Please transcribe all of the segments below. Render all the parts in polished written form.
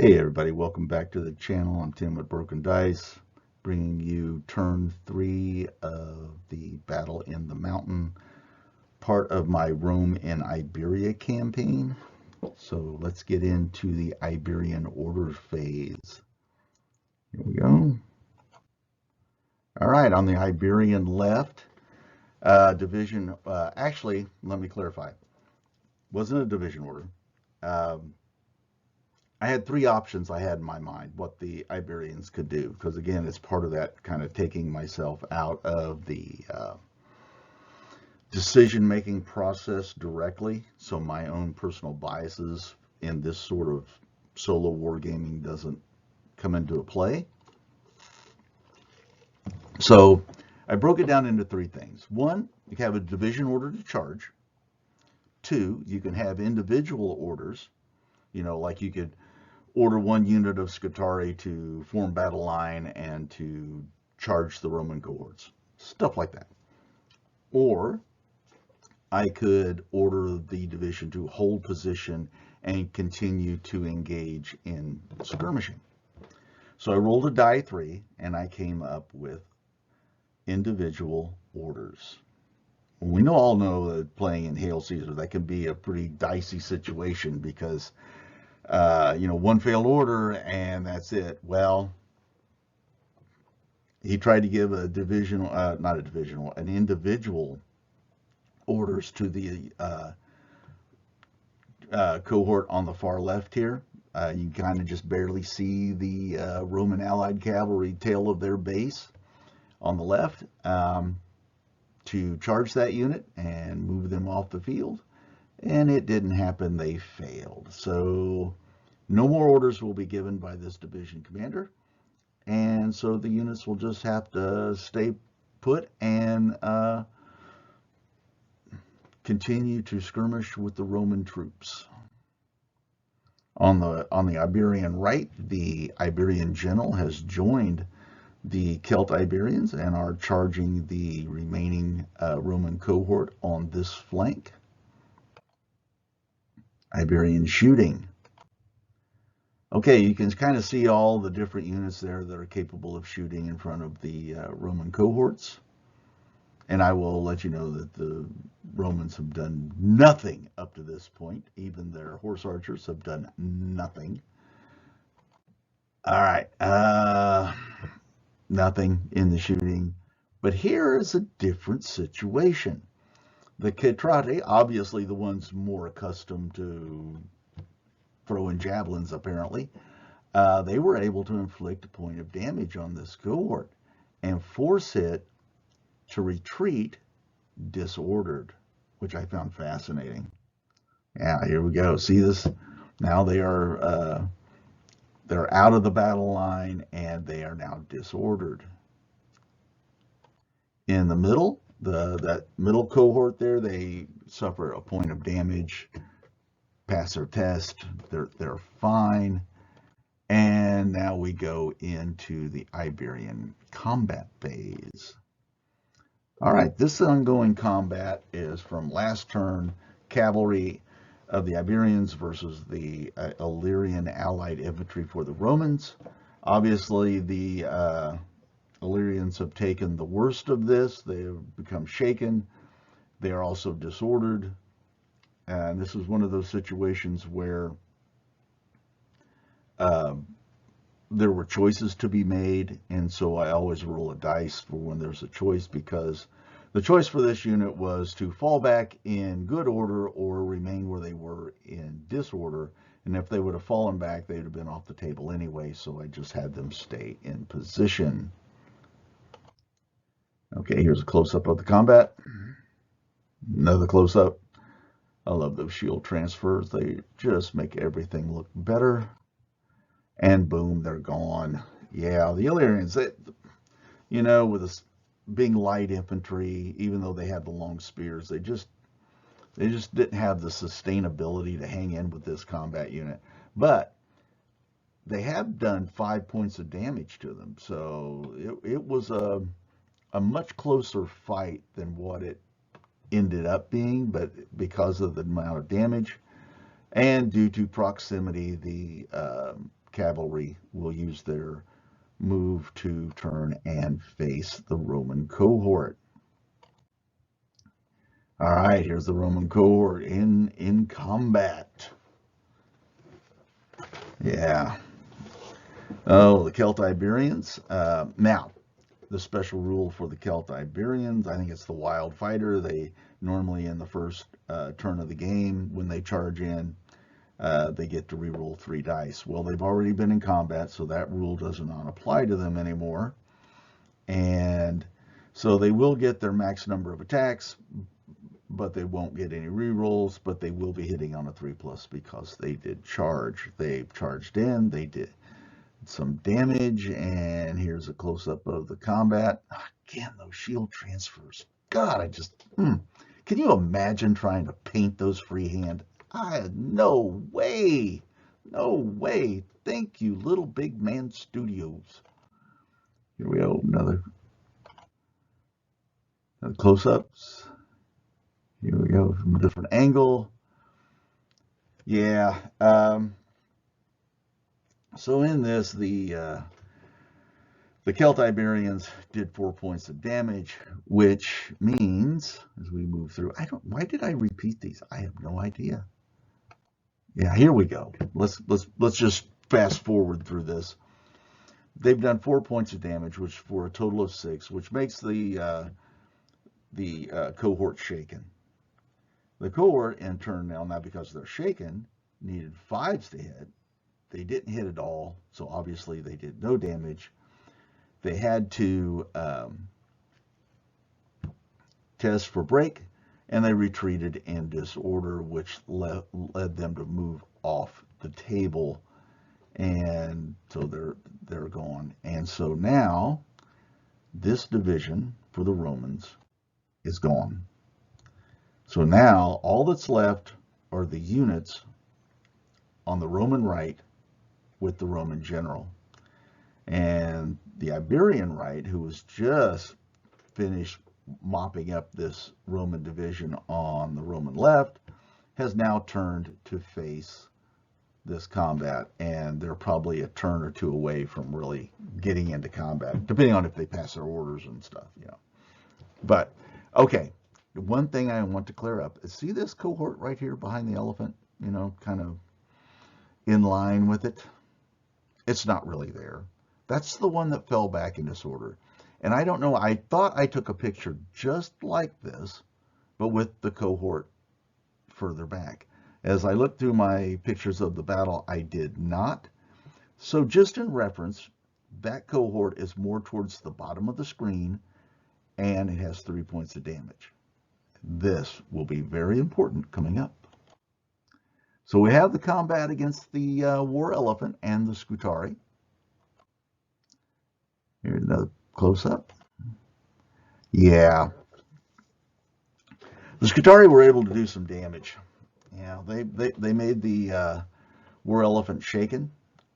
Hey everybody, welcome back to the channel. I'm Tim with Broken Dice, bringing you turn 3 of the Battle in the Mountain, part of my Rome and Iberia campaign. So let's get into the Iberian order phase. Here we go. All right, on the Iberian left, division, actually, let me clarify. Wasn't a division order. I had three options I had in my mind what the Iberians could do, because again, it's part of that kind of taking myself out of the decision-making process directly, so my own personal biases in this sort of solo wargaming doesn't come into play. So I broke it down into three things. One, you can have a division order to charge. Two, you can have individual orders, like you could order one unit of Scutari to form battle line and to charge the Roman cohorts, stuff like that. Or I could order the division to hold position and continue to engage in skirmishing. So I rolled a die 3 and I came up with individual orders. We all know that playing in Hail Caesar, that can be a pretty dicey situation because one failed order and that's it. Well, he tried to give a divisional, not a divisional, an individual orders to the cohort on the far left here. You can kind of just barely see the Roman Allied cavalry tail of their base on the left to charge that unit and move them off the field. And it didn't happen. They failed. So no more orders will be given by this division commander. And so the units will just have to stay put and continue to skirmish with the Roman troops. On the Iberian right, the Iberian general has joined the Celt Iberians and are charging the remaining Roman cohort on this flank. Iberian shooting. Okay, you can kind of see all the different units there that are capable of shooting in front of the Roman cohorts. And I will let you know that the Romans have done nothing up to this point. Even their horse archers have done nothing. All right, nothing in the shooting. But here is a different situation. The Catrati, obviously the ones more accustomed to throwing javelins apparently, they were able to inflict a point of damage on this cohort and force it to retreat disordered, which I found fascinating. Yeah, here we go. See this? Now they're out of the battle line and they are now disordered. In the middle, that middle cohort there, they suffer a point of damage, pass their test, they're fine. And now we go into the Iberian combat phase. All right, this ongoing combat is from last turn, cavalry of the Iberians versus the Illyrian allied infantry for the Romans. Obviously, the Illyrians have taken the worst of this. They have become shaken. They are also disordered. And this is one of those situations where there were choices to be made, and so I always roll a dice for when there's a choice, because the choice for this unit was to fall back in good order or remain where they were in disorder, and if they would have fallen back, they'd have been off the table anyway, so I just had them stay in position. Okay, here's a close-up of the combat. Another close-up. I love those shield transfers. They just make everything look better. And boom, they're gone. Yeah, the Illyrians, with this being light infantry, even though they had the long spears, they just didn't have the sustainability to hang in with this combat unit. But they have done 5 points of damage to them, so it was a much closer fight than what it ended up being, but because of the amount of damage and due to proximity, the cavalry will use their move to turn and face the Roman cohort. All right, here's the Roman cohort in combat. Yeah. Oh, the Celt-Iberians. Now, the special rule for the Celt-Iberians, I think it's the wild fighter. They normally in the first turn of the game, when they charge in, they get to reroll 3 dice. Well, they've already been in combat, so that rule does not apply to them anymore. And so they will get their max number of attacks, but they won't get any rerolls, but they will be hitting on a 3+ because they did charge. They charged in, they did some damage, and here's a close-up of the combat. Again, those shield transfers. God, I just, can you imagine trying to paint those freehand? No way. No way. Thank you, Little Big Man Studios. Here we go, another close-ups. Here we go from a different angle. Yeah. So in this, the Celt-Iberians did 4 points of damage, which means as we move through, why did I repeat these? I have no idea. Yeah, here we go. Let's just fast forward through this. They've done 4 points of damage, which for a total of 6, which makes the cohort shaken. The cohort, in turn, now because they're shaken, needed 5s to hit. They didn't hit at all, so obviously they did no damage. They had to test for break, and they retreated in disorder, which led them to move off the table, and so they're gone. And so now this division for the Romans is gone. So now all that's left are the units on the Roman right with the Roman general. And the Iberian right, who was just finished mopping up this Roman division on the Roman left, has now turned to face this combat, and they're probably a turn or two away from really getting into combat, depending on if they pass their orders and stuff, you know. But, okay, one thing I want to clear up is, see this cohort right here behind the elephant, you know, kind of in line with it? It's not really there. That's the one that fell back in disorder. And I don't know, I thought I took a picture just like this, but with the cohort further back. As I looked through my pictures of the battle, I did not. So just in reference, that cohort is more towards the bottom of the screen, and it has 3 points of damage. This will be very important coming up. So we have the combat against the war elephant and the Scutari. Here's another close-up. Yeah. The Scutari were able to do some damage. Yeah, they made the war elephant shaken,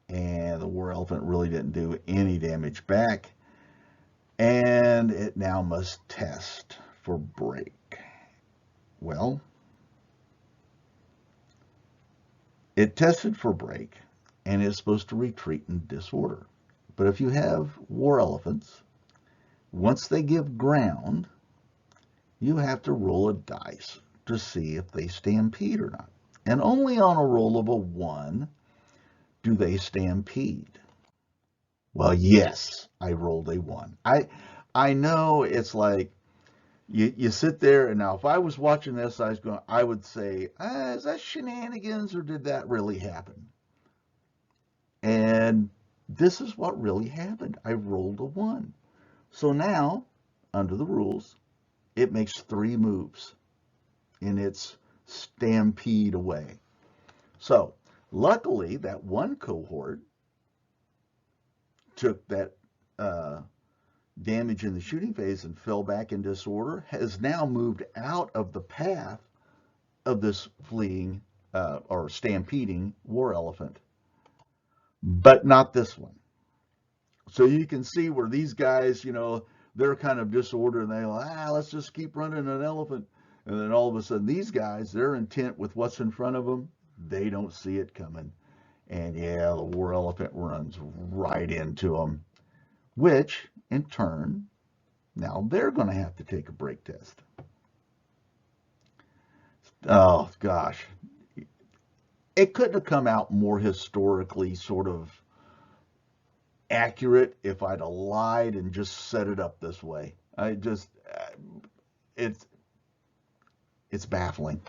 and the war elephant really didn't do any damage back. And it now must test for break. Well, it tested for break, and is supposed to retreat in disorder. But if you have war elephants, once they give ground, you have to roll a dice to see if they stampede or not. And only on a roll of a 1 do they stampede. Well, yes, I rolled a 1. I know it's like, you sit there, and now if I was watching this, I would say, is that shenanigans, or did that really happen? And this is what really happened. I rolled a 1. So now, under the rules, it makes 3 moves in its stampede away. So, luckily, that one cohort took that damage in the shooting phase and fell back in disorder, has now moved out of the path of this fleeing or stampeding war elephant, but not this one. So you can see where these guys, you know, they're kind of disordered, and they're like, let's just keep running an elephant. And then all of a sudden, these guys, they're intent with what's in front of them. They don't see it coming. And yeah, the war elephant runs right into them, which in turn, now they're going to have to take a break test. Oh gosh, it couldn't have come out more historically sort of accurate if I'd have lied and just set it up this way. It's baffling.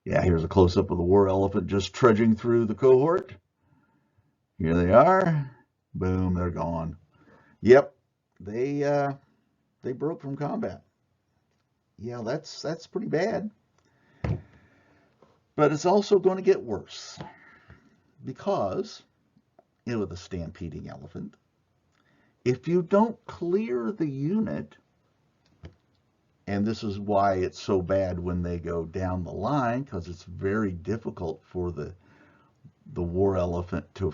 Yeah, here's a close-up of the war elephant just trudging through the cohort. Here they are. Boom, they're gone. Yep, they broke from combat. Yeah, that's pretty bad. But it's also going to get worse because with a stampeding elephant, if you don't clear the unit, and this is why it's so bad when they go down the line, because it's very difficult for the war elephant to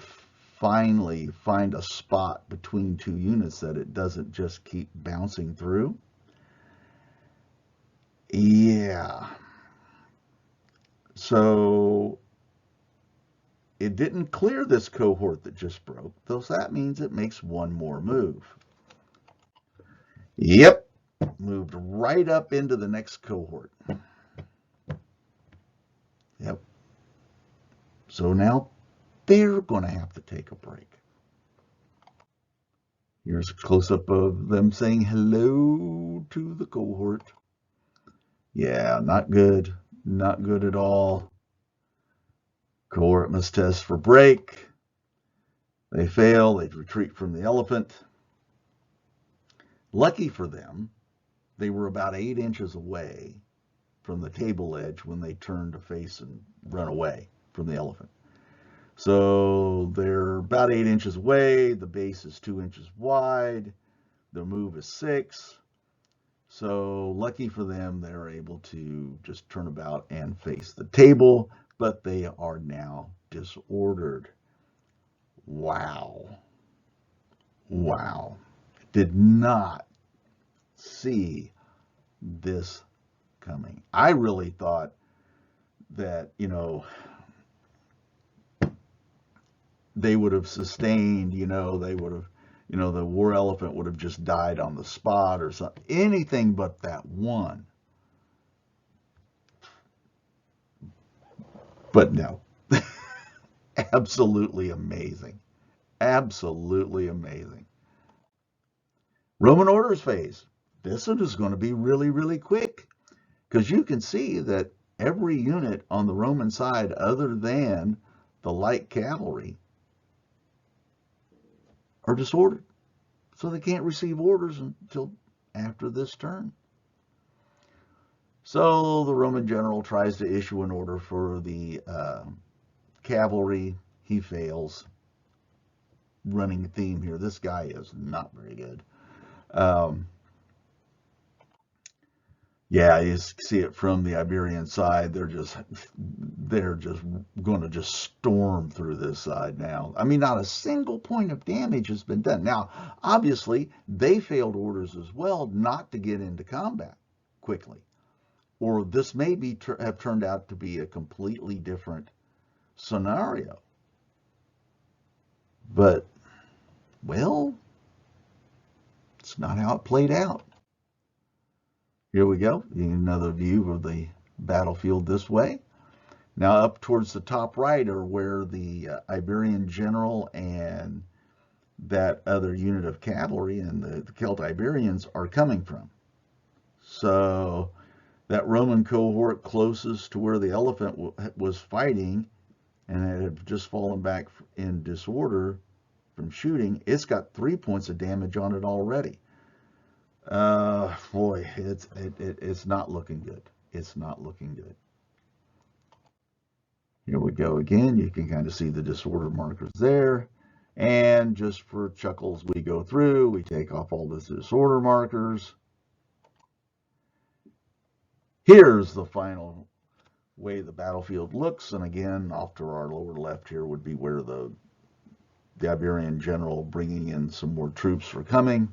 finally find a spot between two units that it doesn't just keep bouncing through. Yeah. So it didn't clear this cohort that just broke, so that means it makes one more move. Yep, moved right up into the next cohort. Yep. So now they're going to have to take a break. Here's a close-up of them saying hello to the cohort. Yeah, not good. Not good at all. Cohort must test for break. They fail. They retreat from the elephant. Lucky for them, they were about 8 inches away from the table edge when they turned to face and run away from the elephant. So they're about 8 inches away. The base is 2 inches wide. The move is 6. So lucky for them, they're able to just turn about and face the table, but they are now disordered. Wow. Wow. Did not see this coming. I really thought that, they would have sustained, they would have, the war elephant would have just died on the spot or something. Anything but that one. But no. Absolutely amazing. Absolutely amazing. Roman orders phase. This one is going to be really, really quick because you can see that every unit on the Roman side other than the light cavalry are disordered. So they can't receive orders until after this turn. So the Roman general tries to issue an order for the cavalry. He fails. Running theme here. This guy is not very good. Yeah, you see it from the Iberian side. They're just going to just storm through this side now. I mean, not a single point of damage has been done. Now, obviously, they failed orders as well not to get into combat quickly. Or this may have turned out to be a completely different scenario. But, well, it's not how it played out. Here we go. Another view of the battlefield this way. Now up towards the top right are where the Iberian general and that other unit of cavalry and the Celt-Iberians are coming from. So that Roman cohort closest to where the elephant was fighting and it had just fallen back in disorder from shooting, it's got 3 points of damage on it already. Boy, it's not looking good. It's not looking good. Here we go again. You can kind of see the disorder markers there. And just for chuckles, we go through, we take off all the disorder markers. Here's the final way the battlefield looks. And again, off to our lower left here would be where the Iberian general bringing in some more troops for coming.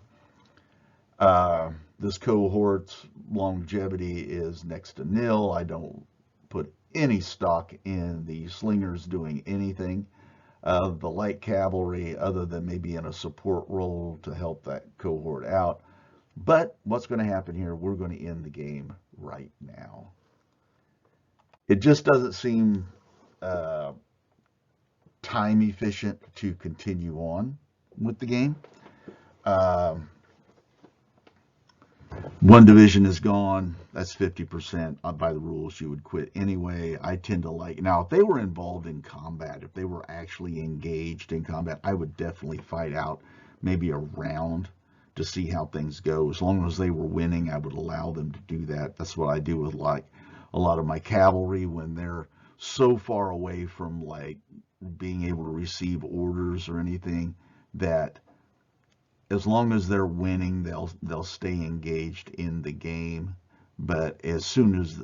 This cohort's longevity is next to nil. I don't put any stock in the slingers doing anything. the light cavalry, other than maybe in a support role to help that cohort out. But what's going to happen here, we're going to end the game right now. It just doesn't seem time efficient to continue on with the game. One division is gone. That's 50%. By the rules, you would quit anyway. I tend to like, now if they were involved in combat, if they were actually engaged in combat, I would definitely fight out maybe a round to see how things go. As long as they were winning, I would allow them to do that. That's what I do with like a lot of my cavalry when they're so far away from like being able to receive orders or anything, that as long as they're winning, they'll stay engaged in the game. But as soon as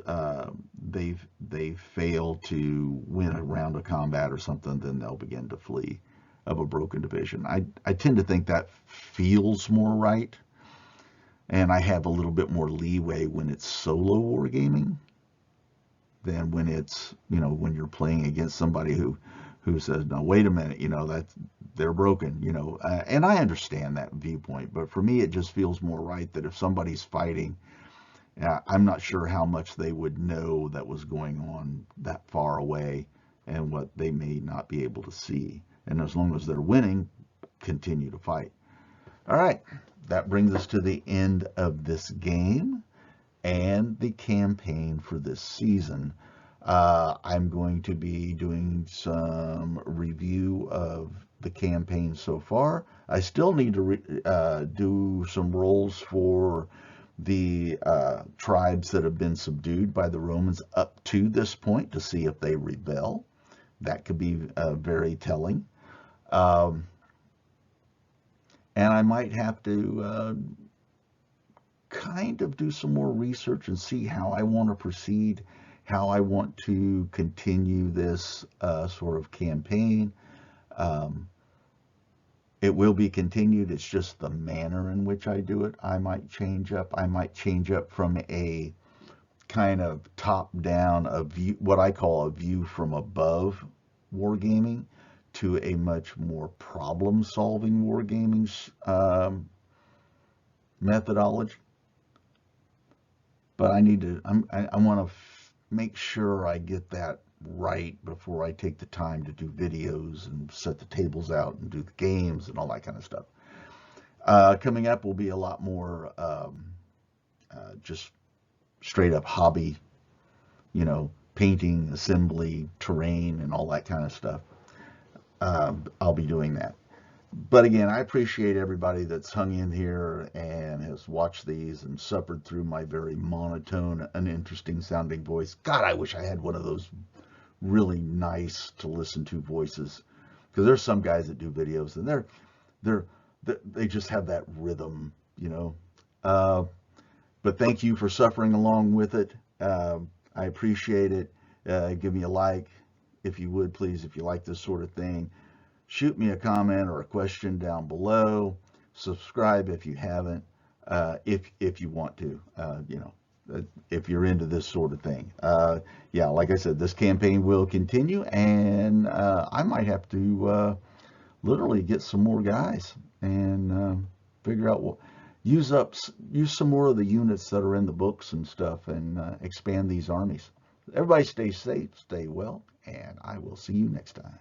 they fail to win a round of combat or something, then they'll begin to flee of a broken division. I tend to think that feels more right, and I have a little bit more leeway when it's solo wargaming than when it's, when you're playing against somebody who says, no, wait a minute, they're broken, and I understand that viewpoint, but for me, it just feels more right that if somebody's fighting, I'm not sure how much they would know that was going on that far away and what they may not be able to see. And as long as they're winning, continue to fight. All right, that brings us to the end of this game and the campaign for this season. I'm going to be doing some review of the campaign so far. I still need to do some rolls for the tribes that have been subdued by the Romans up to this point to see if they rebel. That could be very telling. And I might have to kind of do some more research and see how I want to proceed, how I want to continue this sort of campaign. It will be continued. It's just the manner in which I do it. I might change up. I might change up from a kind of top-down, a view, what I call a view from above wargaming, to a much more problem-solving wargaming methodology. But I need to. I want to make sure I get that right before I take the time to do videos and set the tables out and do the games and all that kind of stuff. Coming up will be a lot more just straight up hobby, painting, assembly, terrain, and all that kind of stuff. I'll be doing that. But again, I appreciate everybody that's hung in here and has watched these and suffered through my very monotone, uninteresting sounding voice. God, I wish I had one of those really nice to listen to voices, because there's some guys that do videos and they just have that rhythm, but thank you for suffering along with it. I appreciate it. Give me a like if you would, please, if you like this sort of thing. Shoot me a comment or a question down below. Subscribe if you haven't, if you want to, if you're into this sort of thing. Yeah, like I said, this campaign will continue, and I might have to literally get some more guys and figure out what, use some more of the units that are in the books and stuff, and expand these armies. Everybody stay safe, stay well, and I will see you next time.